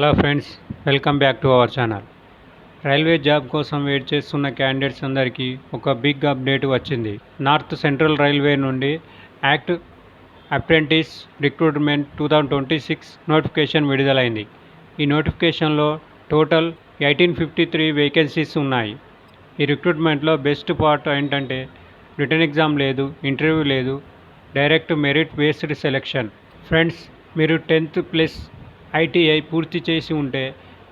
Hello friends, welcome back to our channel. Railway job కోసం wait చేస్తున్న candidates అందరికీ ఒక బిగ్ అప్డేట్ వచ్చింది. నార్త్ సెంట్రల్ రైల్వే నుండి యాక్ట్ అప్రెంటిస్ రిక్రూట్మెంట్ 2026 నోటిఫికేషన్ విడుదలైంది. ఈ నోటిఫికేషన్లో టోటల్ 1853 వేకెన్సీస్ ఉన్నాయి. ఈ రిక్రూట్మెంట్లో బెస్ట్ పార్ట్ ఏంటంటే రిటన్ ఎగ్జామ్ లేదు, ఇంటర్వ్యూ లేదు, direct merit based selection. Friends, మీరు 10th ప్లస్ ఐటీఐ పూర్తి చేసి ఉంటే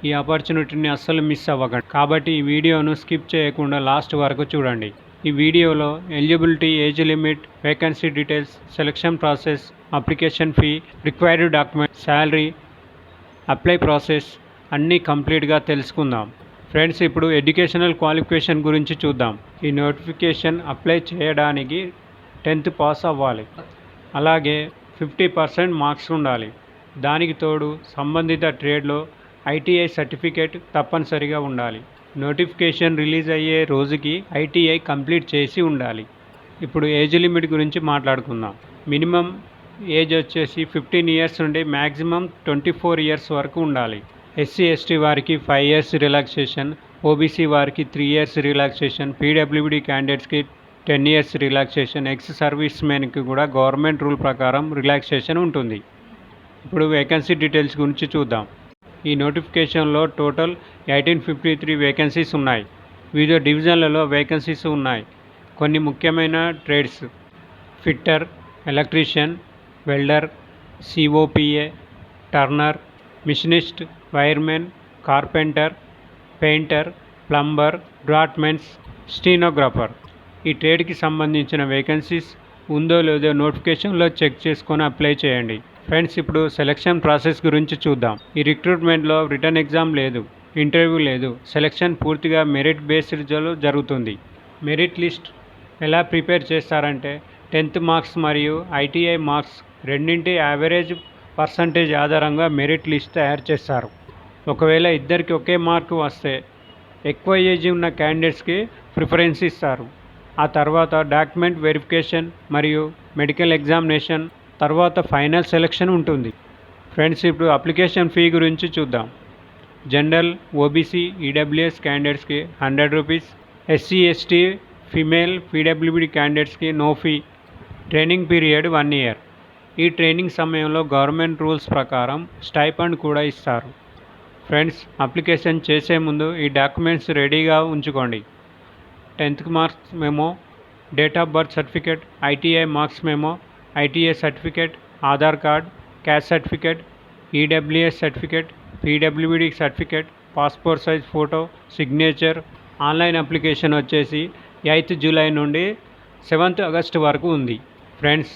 ఈ ఆపర్చునిటీని అస్సలు మిస్ అవ్వకండి. కాబట్టి ఈ వీడియోను స్కిప్ చేయకుండా లాస్ట్ వరకు చూడండి. ఈ వీడియోలో eligibility, age limit, vacancy details, selection process, application fee, required document, salary, apply process అన్నీ కంప్లీట్గా తెలుసుకుందాం. ఫ్రెండ్స్, ఇప్పుడు ఎడ్యుకేషనల్ క్వాలిఫికేషన్ గురించి చూద్దాం. ఈ నోటిఫికేషన్ అప్లై చేయడానికి 10th పాస్ అవ్వాలి. అలాగే 50% మార్క్స్ ఉండాలి. దానికి తోడు సంబంధిత ట్రేడ్లో ఐటీఐ సర్టిఫికేట్ తప్పనిసరిగా ఉండాలి. నోటిఫికేషన్ రిలీజ్ అయ్యే రోజుకి ఐటీఐ కంప్లీట్ చేసి ఉండాలి. ఇప్పుడు ఏజ్ లిమిట్ గురించి మాట్లాడుకుందాం. మినిమం ఏజ్ వచ్చేసి 15 ఇయర్స్ నుండి మ్యాక్సిమం 24 ఇయర్స్ వరకు ఉండాలి. ఎస్సీ ఎస్టీ వారికి 5 ఇయర్స్ రిలాక్సేషన్, ఓబీసీ వారికి 3 ఇయర్స్ రిలాక్సేషన్, పీడబ్ల్యూడీ క్యాండిడేట్స్కి 10 ఇయర్స్ రిలాక్సేషన్, ఎక్స్ సర్వీస్ మెన్కి కూడా గవర్నమెంట్ రూల్ ప్రకారం రిలాక్సేషన్ ఉంటుంది. ఇప్పుడు వేకెన్సీ డీటెయిల్స్ గురించి చూద్దాం. ఈ నోటిఫికేషన్లో టోటల్ 1853 వేకెన్సీస్ ఉన్నాయి. వివిధ డివిజన్లలో వేకెన్సీస్ ఉన్నాయి. కొన్ని ముఖ్యమైన trades: fitter, electrician, welder, COPA, turner, machinist, wiremen, carpenter, painter, plumber, draughtsmens, stenographer. ఈ ట్రేడ్కి సంబంధించిన వేకెన్సీస్ ఉందో లేదో నోటిఫికేషన్లో చెక్ చేసుకొని అప్లై చేయండి. ఫ్రెండ్స్, ఇప్పుడు సెలక్షన్ ప్రాసెస్ గురించి చూద్దాం. ఈ రిక్రూట్మెంట్లో రిటన్ ఎగ్జామ్ లేదు, ఇంటర్వ్యూ లేదు. సెలక్షన్ పూర్తిగా మెరిట్ బేస్డ్లో జరుగుతుంది. మెరిట్ లిస్ట్ ఎలా ప్రిపేర్ చేస్తారంటే 10th మార్క్స్ మరియు ఐటీఐ మార్క్స్ రెండింటి యావరేజ్ పర్సంటేజ్ ఆధారంగా మెరిట్ లిస్ట్ తయారు చేస్తారు. ఒకవేళ ఇద్దరికి ఒకే మార్కు వస్తే ఎక్కువ ఏజ్ ఉన్న క్యాండిడేట్స్కి ప్రిఫరెన్స్ ఇస్తారు. ఆ తర్వాత డాక్యుమెంట్ వెరిఫికేషన్ మరియు మెడికల్ ఎగ్జామినేషన్ తర్వాత ఫైనల్ సెలక్షన్ ఉంటుంది. ఫ్రెండ్స్, ఇప్పుడు అప్లికేషన్ ఫీ గురించి చూద్దాం. జనరల్, ఓబీసీ, ఈడబ్ల్యూఎస్ క్యాండిడేట్స్కి 100 rupees, SC ST, female, PWD క్యాండిడేట్స్కి no fee. Training period 1 year. ఈ ట్రైనింగ్ సమయంలో గవర్నమెంట్ రూల్స్ ప్రకారం స్టైఫండ్ కూడా ఇస్తారు. ఫ్రెండ్స్, అప్లికేషన్ చేసే ముందు ఈ డాక్యుమెంట్స్ రెడీగా ఉంచుకోండి. 10th marks memo, date of birth certificate, ITI marks memo, ITI certificate, Aadhaar card, caste certificate, EWS certificate, PWD certificate, passport size photo, signature. Online application వచ్చేసి 8th July నుండి 7th August వరకు ఉంది. Friends,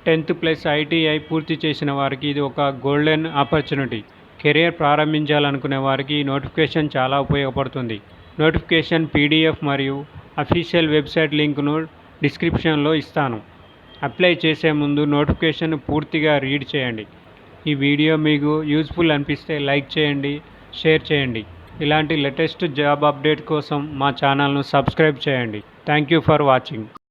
10th plus ITI పూర్తి చేసిన వారికి ఇది ఒక golden opportunity. Career ప్రారంభించాలనుకునే వారికి ఈ నోటిఫికేషన్ చాలా ఉపయోగపడుతుంది. నోటిఫికేషన్ పీడిఎఫ్ మరియు అఫీషియల్ వెబ్సైట్ లింక్ను డిస్క్రిప్షన్లో ఇస్తాను. అప్లై చేసే ముందు నోటిఫికేషన్ పూర్తిగా రీడ్ చేయండి. ఈ వీడియో మీకు యూజ్ఫుల్ అనిపిస్తే లైక్ చేయండి, షేర్ చేయండి. ఇలాంటి లేటెస్ట్ జాబ్ అప్డేట్ కోసం మా ఛానల్ను సబ్స్క్రైబ్ చేయండి. Thank you for watching.